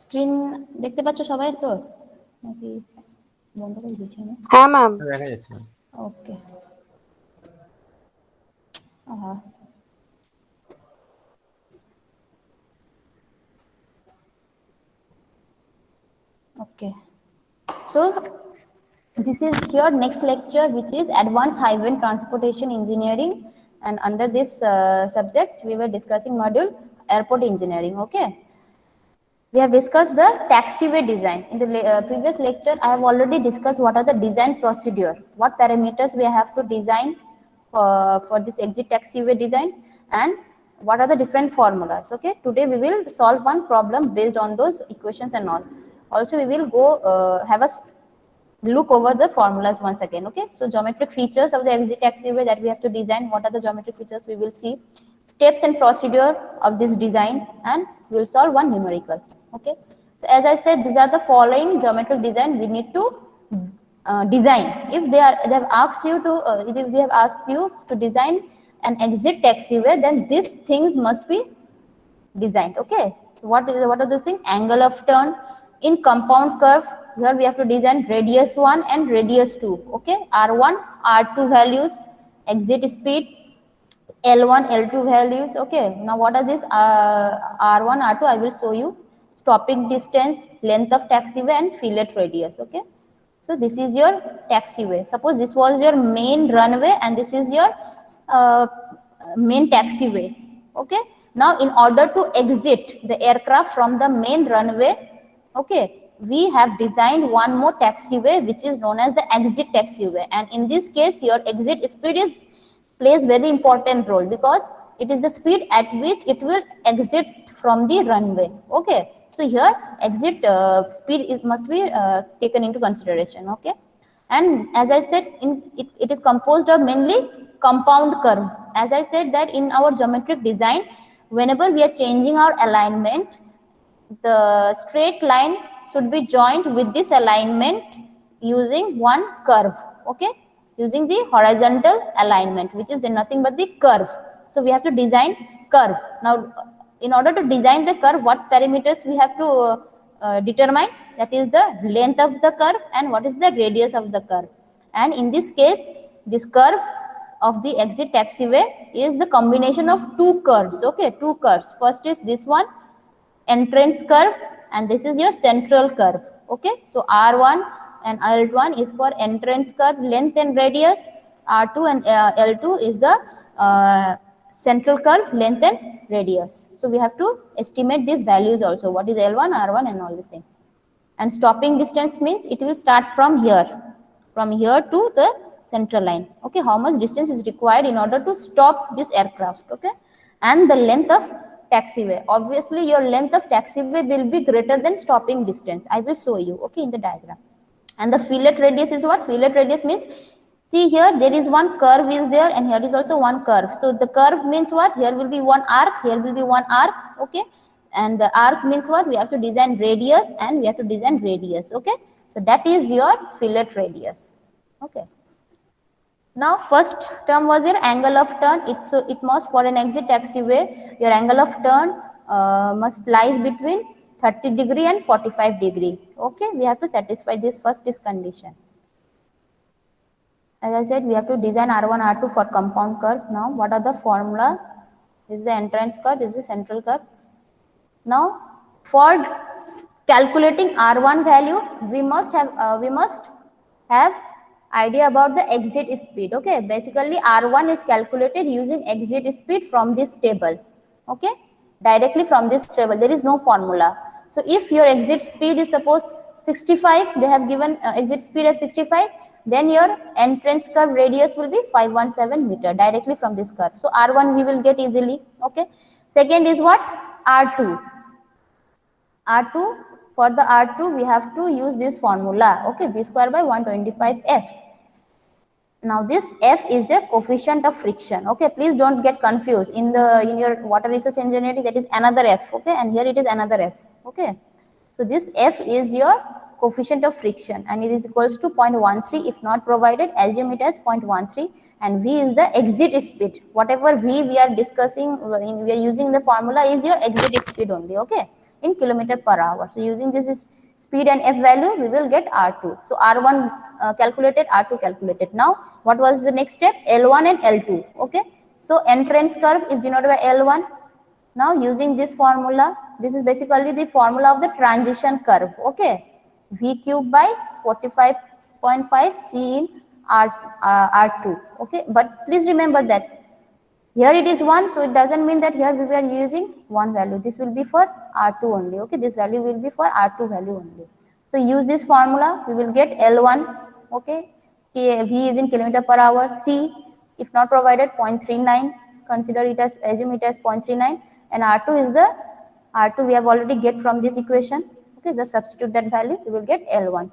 Screen দেখতে পাচ্ছ সবাই তো নাকি বন্ধ করে দিয়েছি আমি? হ্যাঁ ম্যাম, দেখা যাচ্ছে। ওকে। Okay. So this is your next lecture, which is Advanced Highway Transportation Engineering, and under this subject we were discussing module Airport Engineering. Okay. We have discussed the taxiway design. In the previous lecture, I have already discussed what are the design procedure, what parameters we have to design for this exit taxiway design, and what are the different formulas. Okay, today we will solve one problem based on those equations and all. Also, we will go have a look over the formulas once again. Okay, so geometric features of the exit taxiway that we have to design. What are the geometric features we will see, steps and procedure of this design, and we will solve one numerical. Okay, so as I said, these are the following geometric design we need to design. If they have asked you to if they have asked you to design an exit taxiway, then these things must be designed. Okay, so what are those things? Angle of turn in compound curve. Here we have to design radius 1 and radius 2. Okay, R1, R2 values, exit speed, L1, L2 values. Okay, now what are these? R1, R2, I will show you. Stopping distance, length of taxiway, and fillet radius. Okay, so this is your taxiway. Suppose this was your main runway and this is your main taxiway. Okay, now in order to exit the aircraft from the main runway, okay, we have designed one more taxiway which is known as the exit taxiway, and in this case your exit speed is plays very important role because it is the speed at which it will exit from the runway. Okay, so here exit speed must be taken into consideration. Okay, and as I said, it is composed of mainly compound curve. As I said that in our geometric design, whenever we are changing our alignment, the straight line should be joined with this alignment using one curve. Okay, using the horizontal alignment, which is nothing but the curve. So we have to design curve. Now in order to design the curve, what parameters we have to determine? That is the length of the curve and what is the radius of the curve. And in this case, this curve of the exit taxiway is the combination of two curves. Okay, two curves. First is this one, entrance curve, and this is your central curve. Okay, so R1 and L1 is for entrance curve length and radius. R2 and L2 is the central curve length and radius. So we have to estimate these values also. What is L1, R1, and all this thing. And stopping distance means it will start from here to the central line. Okay, how much distance is required in order to stop this aircraft. Okay, and the length of taxiway. Obviously, your length of taxiway will be greater than stopping distance. I will show you. Okay, in the diagram. And the fillet radius is what? Fillet radius means, see here there is one curve is there and here is also one curve. So the curve means what? Here will be one arc, here will be one arc. Okay, and the arc means what? We have to design radius and we have to design radius. Okay, so that is your fillet radius. Okay. Now first term was your angle of turn. It must, for an exit taxiway, your angle of turn must lies between 30 degree and 45 degree. Okay, we have to satisfy this condition. As I said, we have to design R1, R2 for compound curve. Now what are the formula? This is the entrance curve, this is the central curve. Now for calculating R1 value, we must have idea about the exit speed. Okay, basically R1 is calculated using exit speed from this table. Okay, directly from this table, there is no formula. So if your exit speed is suppose 65, they have given exit speed as 65, then your entrance curve radius will be 517 meter directly from this curve. So R1 we will get easily. Okay, second is what? R2. R2, for the R2 we have to use this formula. Okay, V square by 125F. Now this F is a coefficient of friction. Okay, please don't get confused. In your water resource engineering, that is another F. Okay, and here it is another F. Okay, so this F is your coefficient of friction, and it is equals to 0.13. If not provided, assume it as 0.13, and V is the exit speed. Whatever V we are discussing, we are using the formula is your exit speed only, okay, in kilometer per hour. So using this is speed and F value, we will get R2. So R1 calculated, R2 calculated. Now what was the next step? L1 and L2, okay. So entrance curve is denoted by L1. Now using this formula, this is basically the formula of the transition curve, okay. V cube by 45.5 C in R2, okay. But please remember that here it is 1, so it doesn't mean that here we were using 1 value. This will be for R2 only, okay. This value will be for R2 value only. So use this formula, we will get L1, okay. V is in kilometer per hour. C, if not provided, 0.39. Consider it as, assume it as 0.39. And R2 is the, R2 we have already get from this equation, okay. Just substitute that value, we will get L1.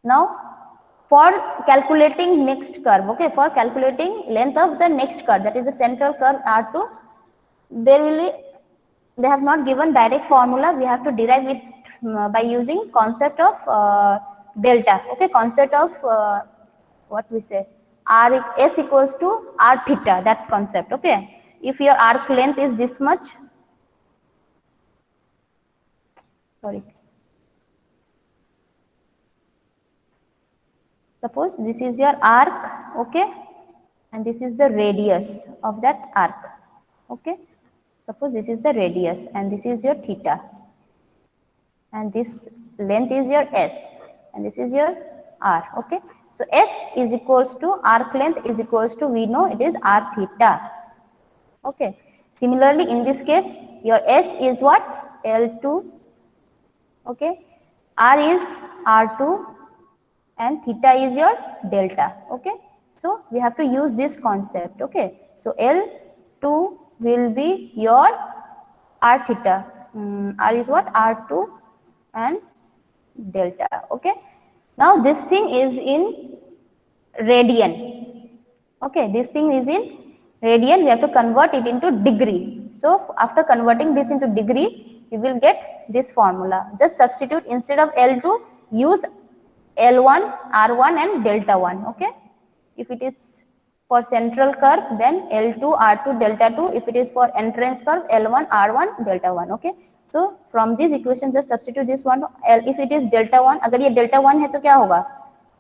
Now for calculating next curve, okay, for calculating length of the next curve, that is the central curve R2, there will be, they have not given direct formula, we have to derive it by using concept of delta, okay, concept of what we say, S equals to R theta, that concept, okay. If your arc length is this much, sorry, suppose this is your arc, okay, and this is the radius of that arc, okay. Suppose this is the radius and this is your theta, and this length is your S, and this is your R, okay. So S is equals to arc length is equals to, we know it is R theta, okay. Similarly in this case, your S is what? L2, okay. R is R2 and theta is your delta, okay. So we have to use this concept, okay. So L2 will be your R theta, R is what? R2 and delta, okay. Now this thing is in radian, okay, this thing is in radian, we have to convert it into degree. So after converting this into degree, we will get this formula. Just substitute, instead of L2, use L1, R1 and delta 1, okay. If it is for central curve, then L2, R2, delta 2. If it is for entrance curve, L1, R1, delta 1, okay. So from this equation, just substitute this one. If it is delta 1, अगर ये delta 1 है तो क्या होगा?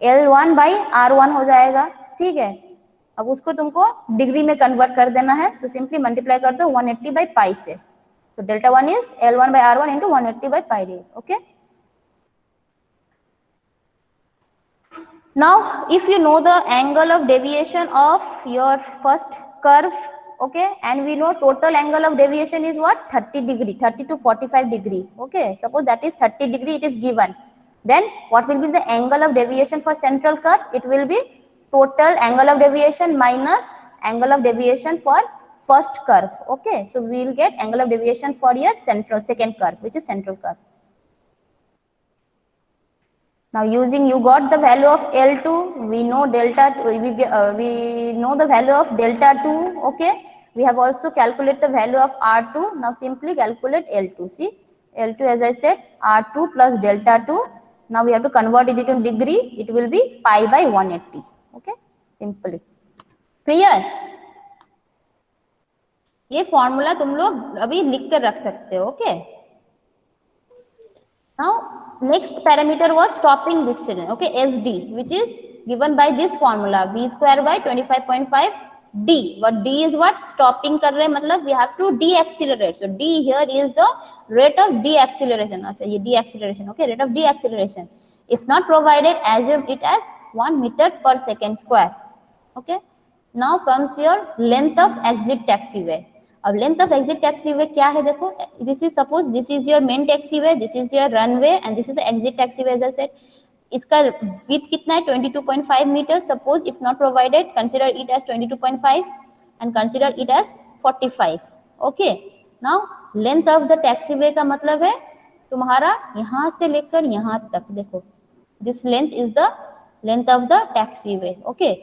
L1 by R1 हो जाएगा, ठीक है. अब उसको तुमको डिग्री में कन्वर्ट कर देना है, तो सिंपली मल्टीप्लाई कर दो 180 by pi से. तो delta 1 is L1 by R1 into 180 by pi d, okay. Now if you know the angle of deviation of your first curve, okay, and we know total angle of deviation is what? 30 degree, 30 to 45 degree, okay. Suppose that is 30 degree, it is given. Then what will be the angle of deviation for central curve? It will be total angle of deviation minus angle of deviation for first curve, okay. So we will get angle of deviation for your central second curve, which is central curve. Now using, you got the value of L2, we know delta, we know the value of delta 2, okay. We have also calculated the value of R2. Now simply calculate L2. See, L2 as I said, R2 plus delta 2. Now we have to convert it into degree. It will be pi by 180, okay. Simply. Clear? ये formula तुम लोग अभी लिख कर रख सकते हो, okay. Now next parameter was stopping distance, okay, SD, which is given by this formula, V square by 25.5 D. What D is what? Stopping कर रहे मतलब we have to deaccelerate. So D here is the rate of deacceleration. अच्छा ये deacceleration, okay, rate of deacceleration. If not provided, assume it as 1 meter per second square, okay. Now comes your length of exit taxiway. अब length of exit taxiway क्या है देखो, this is suppose this is your main taxiway, this is your runway and this is the exit taxiway as I said. इसका width कितना है? 22.5 metre. Suppose if not provided, consider it as 22.5 and consider it as 45, okay. Now length of the taxiway का मतलब है तुम्हारा यहाँ से लेकर यहाँ तक, देखो this length is the length of the taxiway, okay.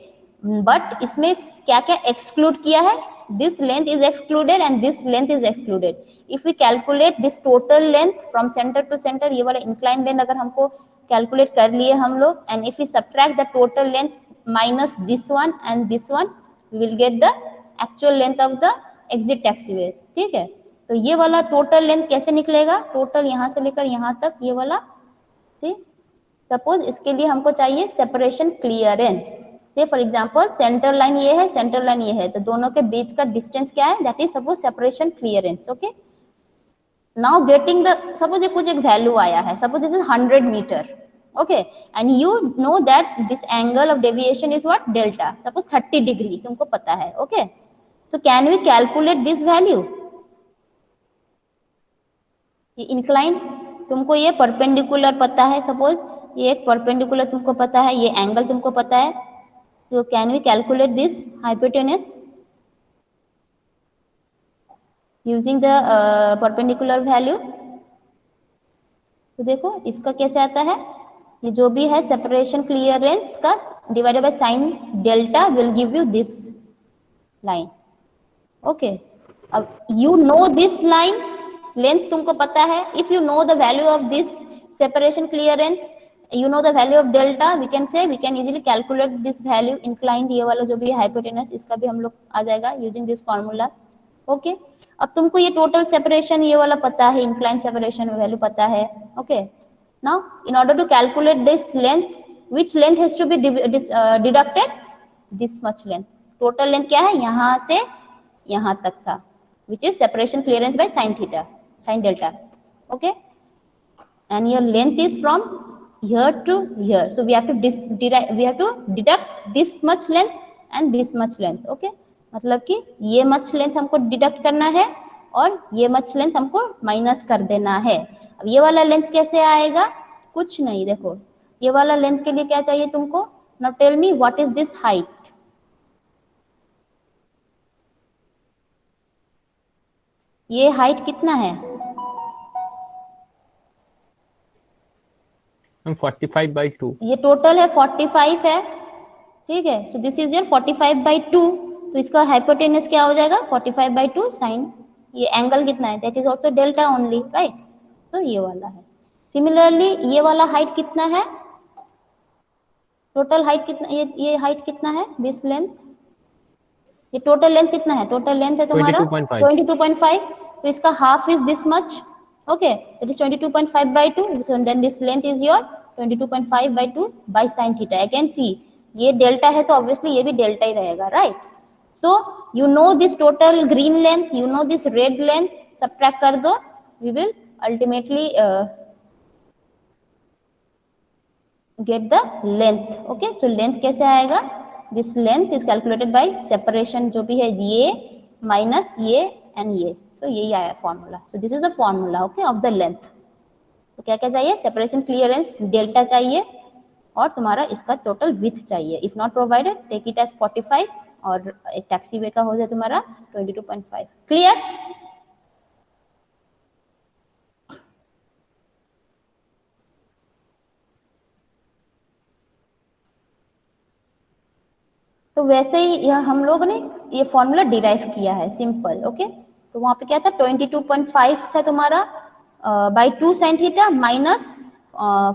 But इसमें क्या क्या एक्सक्लूड किया है? this length is excluded and this length is excluded. If we calculate this total length from center to center, ये वाला inclined length अगर हमको calculate कर लिए हम लोग, and if we subtract the total length minus this one and this one, we will get the actual length of the exit taxiway. ठीक है, तो ये वाला टोटल लेंथ कैसे निकलेगा, टोटल यहाँ से लेकर यहाँ तक ये वाला, ठीक। सपोज इसके लिए हमको चाहिए सेपरेशन क्लियरेंस, से फॉर एग्जांपल सेंटर लाइन ये है, सेंटर लाइन ये है, तो दोनों के बीच का डिस्टेंस क्या है, that is suppose separation clearance. Okay, now getting the, suppose ये कुछ एक वैल्यू आया है, suppose this is 100 metre, okay, and you know that this angle of deviation is what, delta, suppose 30 degree तुमको पता है। Okay, so can we calculate this value? ये incline तुमको ये परपेंडिकुलर पता है, सपोज ये एक परपेंडिकुलर तुमको पता है, ये एंगल तुमको पता है, तो can we calculate this hypotenuse using the perpendicular value? तो देखो इसका कैसे आता है, ये जो भी है सेपरेशन क्लियरेंस का divided by sine delta will give you this line. Okay, अब you know this line, length तुमको पता है, if you know the value of this separation clearance, you know the value of delta, we can say we can easily calculate this value inclined, ये वाला जो भी है hypotenuse, इसका भी हम लोग आ जाएगा यूजिंग दिस फॉर्मूला। ओके, अब तुमको ये टोटल सेपरेशन ये वाला पता है, इंक्लाइंड सेपरेशन वैल्यू पता है। Okay, now in order to calculate this length, which length has to be deducted, this much length, total length क्या है, यहाँ से यहाँ तक था, which is separation clearance by sin theta, sin delta. Okay, and your length is from here to here, so we have to deduct this much length and this much length. Okay, मतलब कि ये much length हमको deduct करना है और ये much length हमको minus कर देना है। अब ये वाला लेंथ कैसे आएगा, कुछ नहीं, देखो ये वाला लेंथ के लिए क्या चाहिए तुमको, now tell me what is this height, ये हाइट कितना है, 45/2, ये टोटल है 45 है, ठीक है, सो दिस इज योर 45/2, तो इसका हाइपोटेनस क्या हो जाएगा, 45/2 साइन, ये एंगल कितना है, that is also delta only, right, तो ये वाला है। सिमिलरली ये वाला हाइट कितना है, टोटल हाइट कितना, ये हाइट कितना है, दिस लेंथ, ये टोटल लेंथ कितना है, टोटल लेंथ है तुम्हारा 22.5, तो इसका half is this much. Okay, it is 22.5/2, so then this length is your 22.5/2 by sin theta. Again see, ये डेल्टा है तो ऑब्वियसली ये भी डेल्टा ही रहेगा, right. So you know this total green length, you know this red length, subtract कर दो, we will ultimately get the length. Okay, so length कैसे आएगा, this length is calculated by separation जो भी है ये माइनस ये एंड ये, सो यही आया formula. So this is the formula, okay, of the length. तो क्या क्या चाहिए, सेपरेशन क्लियरेंस डेल्टा चाहिए और तुम्हारा इसका टोटल विड्थ चाहिए, if not provided take it as 45 और एक टैक्सी वे का हो जाए तुम्हारा 22.5। क्लियर? तो वैसे ही यह हम लोग ने ये फॉर्मूला डिराइव किया है, सिंपल। ओके, तो वहां पे क्या था, 22.5 था तुम्हारा by 2 sine theta minus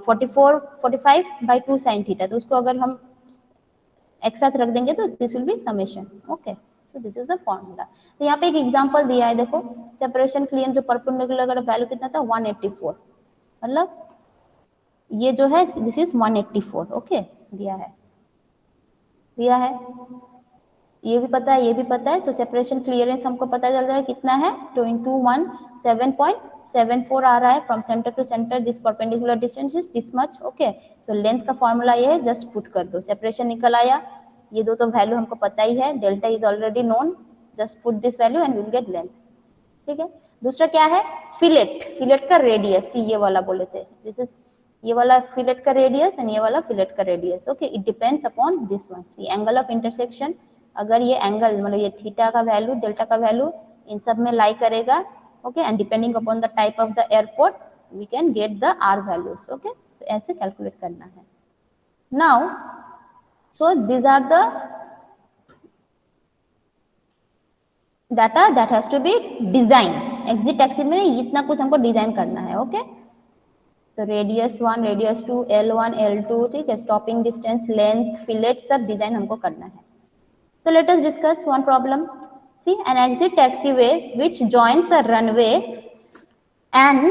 45/2 sine theta, तो उसको अगर हम एक साथ रख देंगे तो this will be summation. Okay, so this is the formula. तो यहाँ पे एक एग्जांपल दिया है, देखो सेपरेशन क्लियरेंस जो परपेंडिकुलर का वैल्यू कितना था, 184, मतलब ये जो है दिस इज 184। ओके, दिया है ये भी पता है, ये भी पता है, सो सेपरेशन क्लियरेंस हमको पता चल जाएगा कितना है, 2117.74 आ रहा है from centre to centre, this perpendicular distance is this much. Okay, so length का फॉर्मूला ये है, जस्ट पुट कर दो, सेपरेशन निकल आया, ये दो तो वैल्यू हमको पता ही है, delta is already known, just put this value and will get length. ठीक है, दूसरा क्या है, फिलेट का रेडियस, ये वाला बोले थे, दिस इज ये वाला फिलेट का रेडियस एंड ये वाला फिलेट का radius. Okay, it depends upon this one, see angle of intersection, अगर ये एंगल मतलब ये थीटा का वैल्यू डेल्टा का वैल्यू इन सब में लाई करेगा। Okay, and depending upon the type of the airport we can get the R values. Okay, तो ऐसे कैलकुलेट करना है। Now so this are the data that has to be design, exit taxi में इतना कुछ हमको design करना है। ओके, तो रेडियस 1, रेडियस 2, L1, L2, ठीक है, स्टॉपिंग डिस्टेंस, लेंथ, फिलेट, सब डिजाइन हमको करना है। So let us discuss one problem. See, an exit taxiway which joins a runway and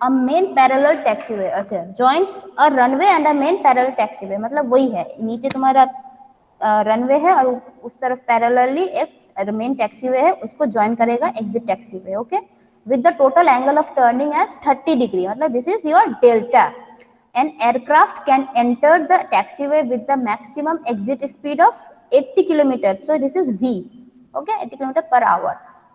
a main parallel taxiway. अच्छा, joins a runway and a main parallel taxiway, मतलब वही है, नीचे तुम्हारा रनवे है और उस तरफ पैरेलली एक मेन टैक्सीवे है, उसको ज्वाइन करेगा exit taxiway. Okay, with the total angle of turning as 30 degree, मतलब this is your delta. An aircraft can enter the taxiway with the maximum exit speed of 80 km. So this is V. Okay, 80 km per hour.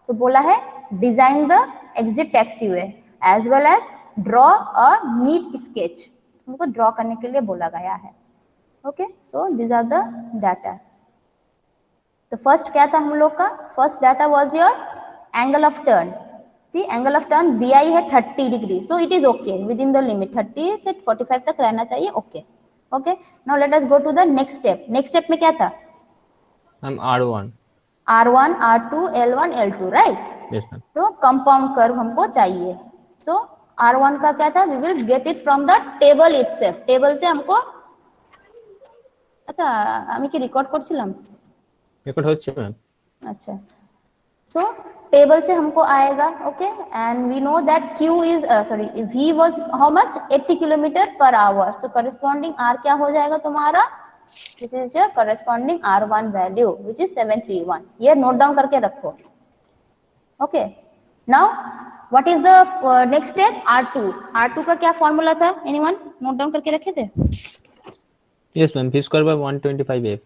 तो बोला है design the exit taxiway as well as draw a neat sketch. हमको draw करने के लिए बोला गया है। Okay, so these are the data. तो first क्या था हम लोग का? First data was your angle of turn. See, angle of turn दिया ही है 30 degree, so it is okay within the limit, 30 से 45 तक रहना चाहिए। Okay okay, now let us go to the next step. Next step में क्या था? Ma'am R1, R2, L1, L2, right? Yes ma'am. तो कंपाउंड कर्व हमको चाहिए। सो R1 का क्या था? We will get it from the table itself. Table से हमको, अच्छा আমি কি রেকর্ড করছিলাম? রেকর্ড হচ্ছে ম্যাম। अच्छा, सो टेबल से हमको आएगा। Okay, and we know that Q is sorry V was how much, 80 kilometre per hour. So corresponding R क्या हो जाएगा तुम्हारा? This is your corresponding R1 value which is 731। ये नोट डाउन करके रखो। Okay, now what is the next step? R2 का क्या formula था? एनीवन नोट डाउन करके रखे थे? Yes ma'am, V square by 125F।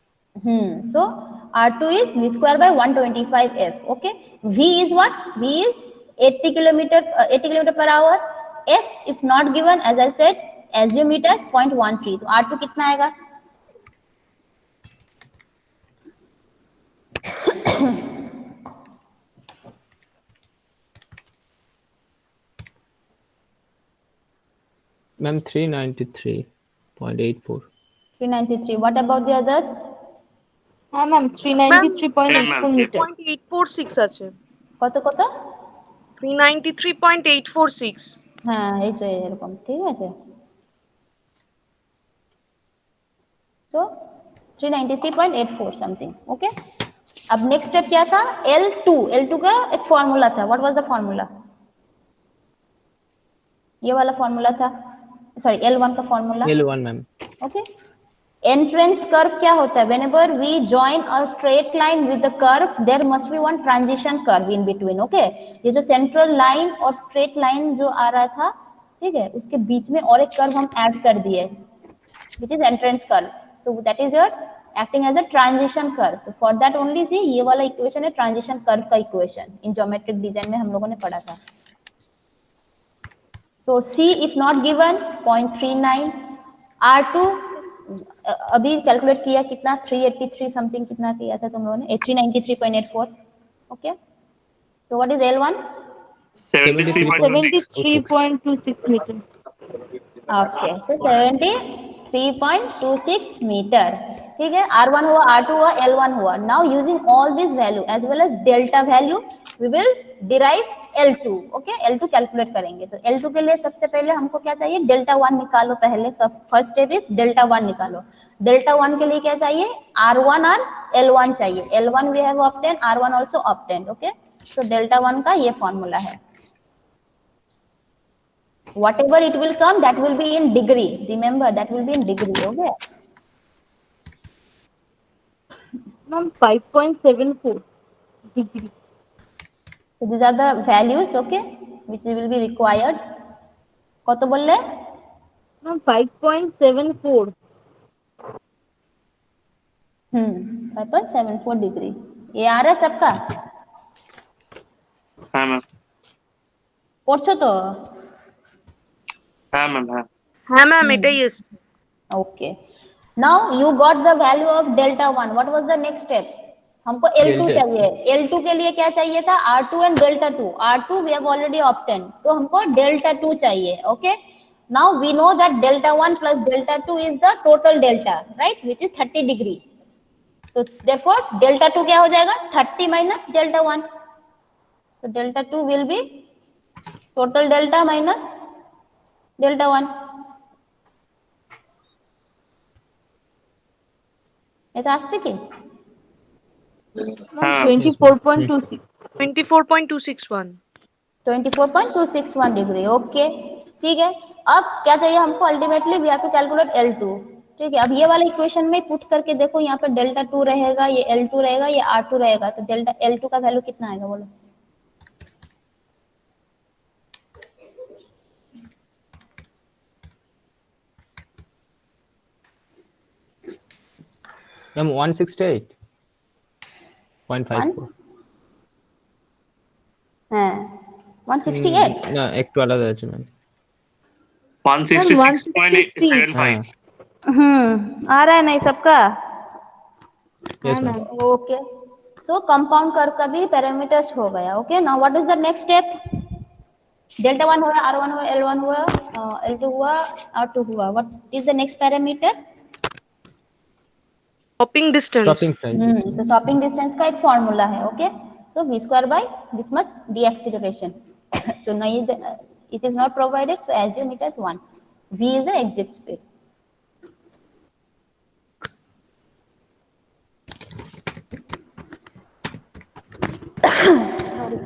So R2 is V square by 125F. Okay, V is what? V is 80 kilometer per hour. F if not given, as I said, assume it as 0.13. तो R2 कितना आएगा? Ma'am 393.84। 393. What about the others? হ্যাঁ ma'am 393.84 metre. 393.846 আছে। কত কত? 393.846। হ্যাঁ, এই তো এরকম, ঠিক আছে। तो 393.84 समथिंग। ओके, अब नेक्स्ट स्टेप क्या था? L2 का एक फॉर्मूला था। What was the formula? ये वाला फॉर्मूला था, सॉरी L1 का formula. L1 ma'am. Okay, entrance curve क्या होता है? whenever we join a straight line with the curve there must be one transition curve in between. Okay, ये जो central line और स्ट्रेट लाइन जो आ रहा था, ठीक है, उसके बीच में और एक कर्व हम ऐड कर दिए which is entrance curve. So that is your acting as a transition curve. So for that only see, ये वाला इक्वेशन है ट्रांजिशन कर्व का इक्वेशन, इन ज्योमेट्रिक डिजाइन में हम लोगों ने पढ़ा था। So C if not given 0.39, R2 अभी कैलकुलेट किया कितना? 383 समथिंग कितना किया था तुम लोगों ने? 393.84। ओके, तो what is L1? 73.26 metre. Okay, so 73.26 metre, ठीक है। R1 हुआ, R2 हुआ, L1 हुआ। Now using all this value as well as delta value we will derive L2। Okay, L2 calculate करेंगे। तो L2 के लिए सबसे पहले हमको क्या चाहिए? डेल्टा 1 निकालो पहले। सब फर्स्ट स्टेप इज डेल्टा 1 निकालो। डेल्टा 1 के लिए क्या चाहिए? R1 और L1 चाहिए। L1 we have obtain, R1 also obtain. Okay, so delta 1 का ये फॉर्मूला है। Whatever it will come, that will be in degree. Remember, that will be in degree. Okay. Ma'am 5.74 degree. So these are the values, okay, which will be required. কত বললে? Ma'am 5.74। 5.74 degree. ये आ रहा है सबका? हाँ ma'am. পড়ছো তো? हाँ मैम। हाँ হ্যাঁ ম্যাম, এটাই এসছে। Okay. Now you got the value of delta 1. What was the next step? हमको L2 Delta चाहिए। L2 के लिए क्या चाहिए था? R2 and delta 2. R2 we have already obtained. तो हमको delta 2 चाहिए। Okay. Now we know that delta 1 plus delta 2 is the total delta, right? Which is 30 degree. So therefore delta 2 क्या हो जाएगा? 30 minus delta 1. So delta 2 will be total delta minus delta 1. ये तो आश्चर्य की Ma'am, Yes, ma'am. 24.26. 24.261. 24.261 degree. Okay, ठीक है। अब क्या चाहिए हमको? Ultimately we have to calculate L2। ठीक है, अब ये वाले इक्वेशन में पुट करके देखो, यहाँ पे डेल्टा 2 रहेगा, ये L2 रहेगा, ये R2 रहेगा, तो डेल्टा L2 का वैल्यू कितना आएगा बोलो? मैम 168.54 হ্যাঁ 168। না একটু আলাদা আছে ম্যাম। 166.75 आ रहा है नहीं सबका? Yes ma'am. ओके, सो कंपाउंड कर्व का भी पैरामीटर्स हो गया। Okay, now what is the next step? Delta 1 हुआ, R1 हुआ, L1 हुआ, L2 हुआ, R2 हुआ। What is the next parameter? Stopping distance. Stopping time. तो शॉपिंग डिस्टेंस का एक फॉर्मूला है। Okay, so v square by this much D acceleration. तो नहीं, it is not provided, so assume it as 1. v is the exit speed. Sorry.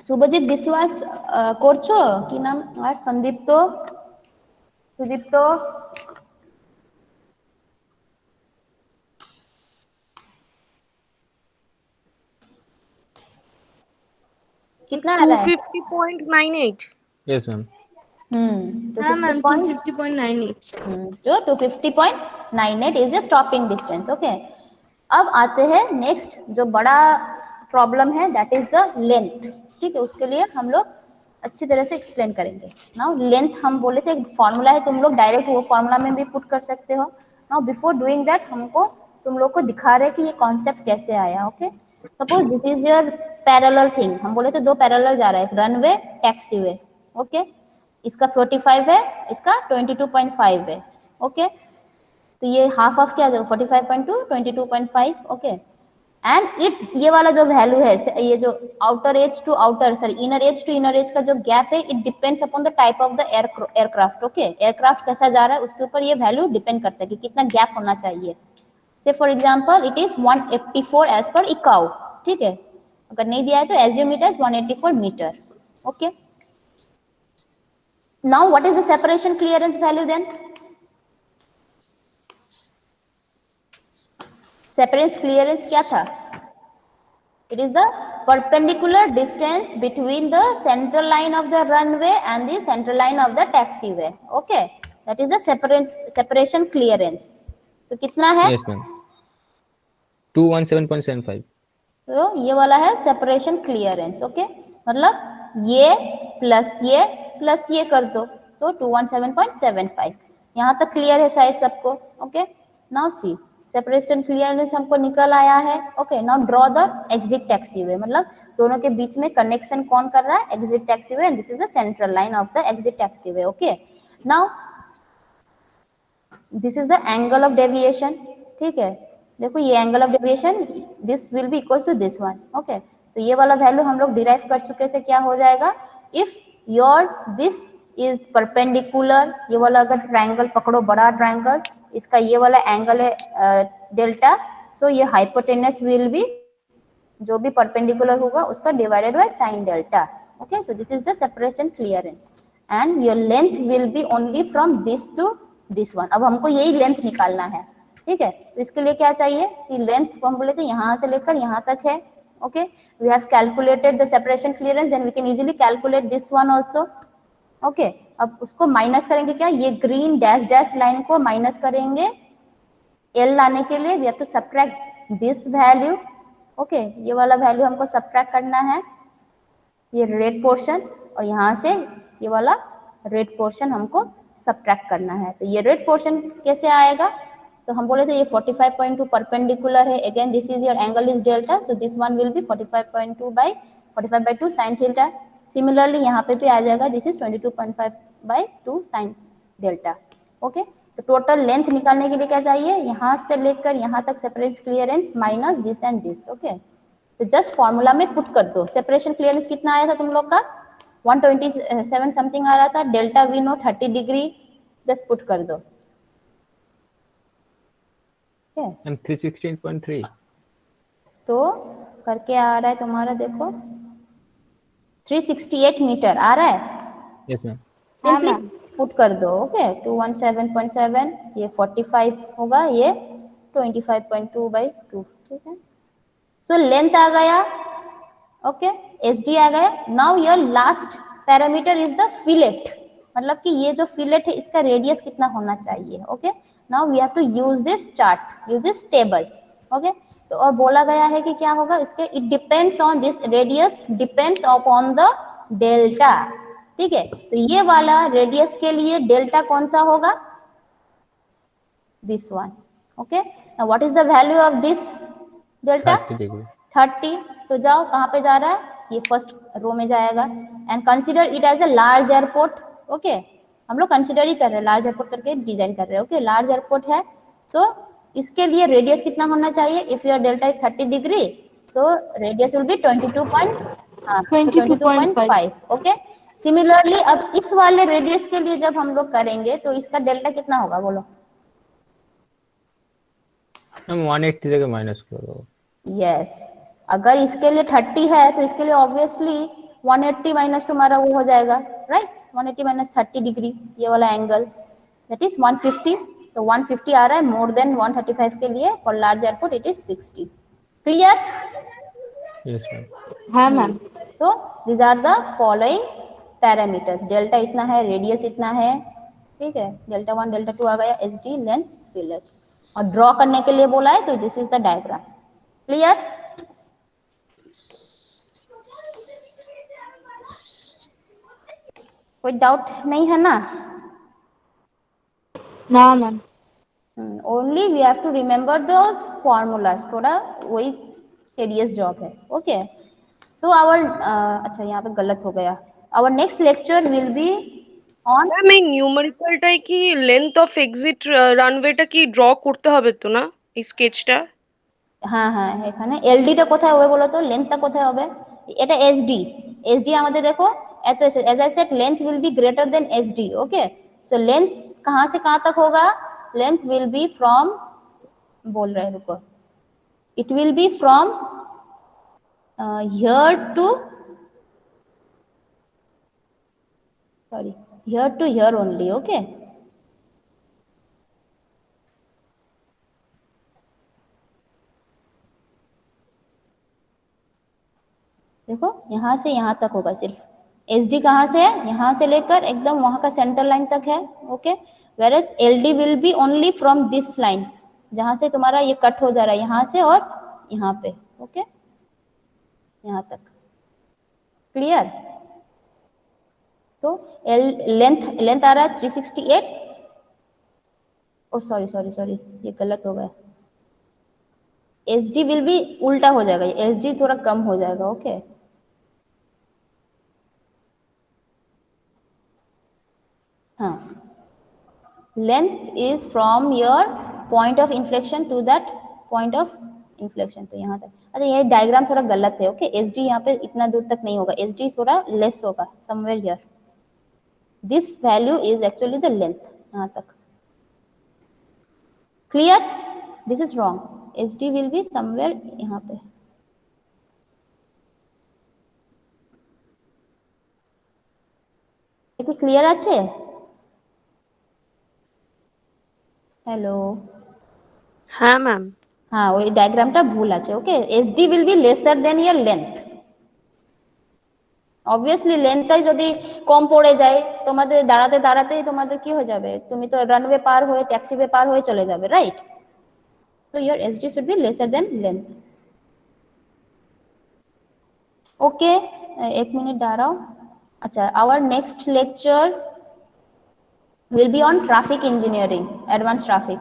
Subhajit বিশ্বাস করছো? কি নাম আর? সন্দীপ্ত, সুদীপ্ত, कितना आ रहा है? 250.98. Yes ma'am. हाँ मैम 250.98. जो 250.98 is a stopping distance. Okay, अब आते हैं नेक्स्ट जो बड़ा प्रॉब्लम है, दैट इज द लेंथ। ठीक है, उसके लिए हम लोग अच्छी तरह से एक्सप्लेन करेंगे। नाउ लेंथ हम बोले थे फॉर्मूला है, तुम लोग डायरेक्ट वो फॉर्मूला में भी पुट कर सकते हो। नाउ बिफोर डूइंग दैट हमको तुम लोग को दिखा रहे कि ये कॉन्सेप्ट कैसे आया। Okay, suppose this is your parallel thing. हम बोले थे दो पैरेलल जा रहा है, रनवे टैक्सी वे। ओके, इसका 45 है, इसका 22.5 है। ओके, तो ये हाफ ऑफ क्या आ जाएगा? 45.2 22.5। ओके, एंड इट ये वाला जो वैल्यू है, ये जो outer edge to outer, sorry inner edge to inner edge का जो गैप है, it depends upon the type of the aircraft. Okay, aircraft कैसा जा रहा है उसके ऊपर ये वैल्यू डिपेंड करता है कि कितना गैप होना चाहिए। Say for example it is 184 as per ICAO. ठीक है, अगर नहीं दिया है तो assume it as 184 metre. Okay, now what is the separation clearance value then? Separation clearance क्या था? It is the perpendicular distance between the central line of the runway and the central line of the taxiway. Okay, that is the separation clearance. तो कितना है? Yes ma'am 217.75। तो ये वाला है separation clearance. Okay, मतलब ये प्लस ये कर दो, सो 217.75। यहाँ तक क्लियर है शायद सबको? Okay, now see separation clearance हमको निकल आया है। Okay, now draw the exit taxiway, मतलब दोनों के बीच में कनेक्शन कौन कर रहा है? Exit taxiway, and this is the central line of the exit taxiway. Okay, now this is the angle of deviation. ठीक है, देखो ये angle of deviation, this will be equal to this one. Okay, तो ये वाला value हम लोग derive कर चुके थे। क्या हो जाएगा? If your this is perpendicular, ये वाला अगर ट्रायंगल पकड़ो, बड़ा ट्रायंगल, इसका ये वाला एंगल है डेल्टा, सो ये हाइपोटेनस विल बी, जो भी परपेंडिकुलर होगा उसका divided by sine delta. Okay, so this is the separation clearance and your length will be only from this to this one. अब हमको यही लेंथ निकालना है। ठीक है, तो इसके लिए क्या चाहिए? सी लेंथ को हम बोले थे यहाँ से लेकर यहाँ तक है। Okay, we have calculated the separation clearance, then we can easily calculate this one also. Okay, अब उसको माइनस करेंगे क्या? ये ग्रीन डैश डैश लाइन को माइनस करेंगे एल लाने के लिए। We have to subtract this value. Okay, ये वाला वैल्यू हमको सब्ट्रैक्ट करना है, ये रेड पोर्शन, और यहाँ से ये वाला रेड पोर्शन हमको सब्ट्रैक्ट करना है। तो ये रेड पोर्शन कैसे आएगा? तो हम बोले थे ये 45.2 परपेंडिकुलर है। Again this is your angle is delta, so this one will be 45.2 by 45/2 sin theta. Similarly यहाँ पे भी आ जाएगा, दिस इज 22.5/2 sin डेल्टा। ओके, तो टोटल लेंथ निकालने के लिए क्या चाहिए, यहाँ से लेकर यहाँ तक separation clearance minus this and this. Okay, तो जस्ट फॉर्मूला में पुट कर दो। सेपरेशन क्लियरेंस कितना आया था तुम लोग का, 127 समथिंग आ रहा था। Delta we know 30 degree, just put कर दो। मैम 316.3। तो करके आ रहा है तुम्हारा, देखो 368 मीटर आ रहा है। Yes ma'am. सिंपली पुट कर दो। ओके, 217.7, ये 45 होगा, ये 25.2/2। ठीक है, सो लेंथ आ गया। ओके, एसडी आ गया। Now your last parameter is the fillet, मतलब कि ये जो फिलेट है इसका रेडियस कितना होना चाहिए। Okay, now we have to use this chart, use this table. Okay, तो और बोला गया है कि क्या होगा इसके, it depends on this radius depends upon the delta. ठीक है, तो ये वाला रेडियस के लिए डेल्टा कौन सा होगा, this one. Okay, now what is the value of this delta, 30 degree. 30। तो जाओ कहाँ पे जा रहा है, ये फर्स्ट रो में जाएगा। And consider it as a large airport. Okay, हम लोग कंसीडर ही कर रहे हैं, लार्ज एयरपोर्ट करके डिजाइन कर रहे हैं। ओके, लार्ज एयरपोर्ट है। सो इसके लिए रेडियस कितना होना चाहिए, if your delta is 30 degree, so radius will be 22.5। Okay, similarly अब इस वाले रेडियस के लिए जब हम लोग करेंगे तो इसका डेल्टा कितना होगा बोलो। मैम 180 जगह माइनस करो। यस, अगर इसके लिए 30 है तो इसके लिए ऑब्वियसली 180 माइनस तुम्हारा वो हो जाएगा, राइट। 180 माइनस 30 डिग्री, ये वाला एंगल दैट इज 150। तो 150 आ रहा है, मोर देन 135 के लिए for large airport it is 60। Clear? Yes ma'am. हाँ ma'am. So these are the following parameters, delta इतना है, रेडियस इतना है। ठीक है, डेल्टा 1 डेल्टा 2 आ गया, एस डी लेंथ फिलेट, और ड्रॉ करने के लिए बोला है तो this is the diagram. Clear? कोई डाउट नहीं है ना? ना ma'am. Only we have to remember those formulas, थोड़ा वही टेडियस जॉब है। ओके, सो आवर अच्छा यहाँ पे गलत हो गया। Our next lecture will be on, ma'am এই নিউমেরিক্যালটাই কি লেন্থ অফ এক্সিট রানওয়েটা কি ড্র করতে হবে তো না এই স্কেচটা? হ্যাঁ হ্যাঁ এখানে এলডিটা কোথায় হবে বলো তো, লেন্থটা কোথায় হবে, এটা এসডি। এসডি আমাদের দেখো এত, as I said length will be greater than SD. Okay, so length कहाँ से कहाँ तक होगा, लेंथ विल बी फ्रॉम, बोल रहे हैं रुको, it will be from here to, sorry here to here only. Okay, देखो यहाँ से यहाँ तक होगा सिर्फ। एस डी कहाँ से है, यहाँ से लेकर एकदम वहाँ का सेंटर लाइन तक है। Okay, where as L D will be only from this line, जहाँ से तुम्हारा ये कट हो जा रहा है यहाँ से और यहाँ पे। ओके, यहाँ तक। क्लियर? तो लेंथ लेंथ आ रहा है 368। ओ सॉरी सॉरी सॉरी, ये गलत हो गया। एस डी विल बी उल्टा हो जाएगा, एस डी थोड़ा कम हो जाएगा। ओके, हाँ, length is from your point of inflection to that point of inflection, तो यहाँ तक। अच्छा ये डायग्राम थोड़ा गलत है। ओके, एस डी यहाँ पे इतना दूर तक नहीं होगा, एस डी थोड़ा लेस होगा, somewhere here. This value is actually the length, यहाँ तक। Clear? This is wrong, S D will be somewhere यहाँ पे। একটু ক্লিয়ার আছে? হ্যালো, হ্যাঁ ম্যাম। হ্যাঁ ওই ডায়াগ্রামটা ভুল আছে। Okay, SD will be lesser than your length. Obviously লেন্থটাই যদি কম পড়ে যায় তোমাদের দাঁড়াতে দাঁড়াতেই তোমাদের কি হয়ে যাবে, তুমি তো রানওয়ে পার হয়ে ট্যাক্সিওয়ে পার হয়ে চলে যাবে, রাইট। তো your SD should be lesser than length. Okay, एक मिनट दाঁড়াও। अच्छा, our next lecture will be on traffic engineering, advanced traffic.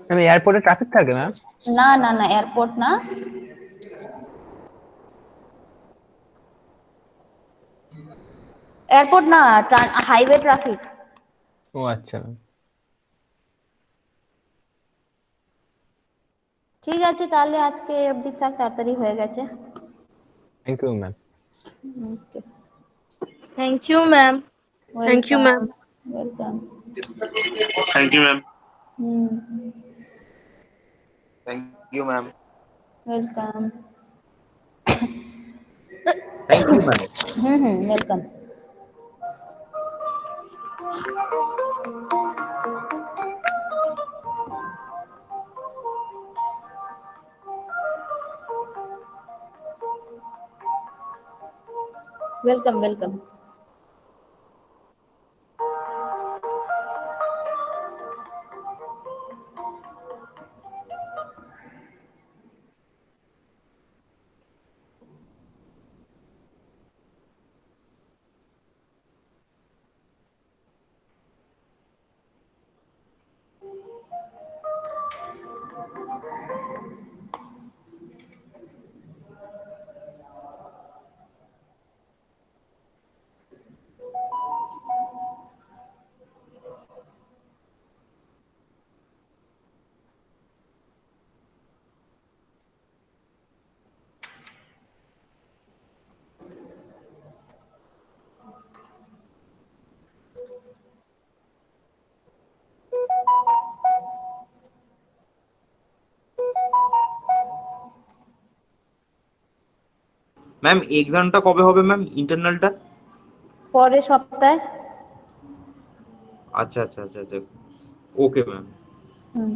Ma'am एयरपोर्टे ट्रैफिक থাকে ম্যাম? না না না, এয়ারপোর্ট না। এয়ারপোর্ট না, হাইওয়ে ট্রাফিক। ও আচ্ছা ম্যাম। ঠিক আছে, তাহলে আজকে এই অবধি থাক, তাড়াতাড়ি হয়ে গেছে। Thank you ma'am. Okay, thank you ma'am. Thank you ma'am. Welcome. Thank you, ma'am. Hmm, Thank you, ma'am. Welcome. Thank you, ma'am. Welcome. Welcome, welcome. Ma'am এক্সামটা কবে হবে ম্যাম, ইন্টারনালটা? পরের সপ্তাহে। আচ্ছা আচ্ছা আচ্ছা আচ্ছা, ওকে ম্যাম। হুম।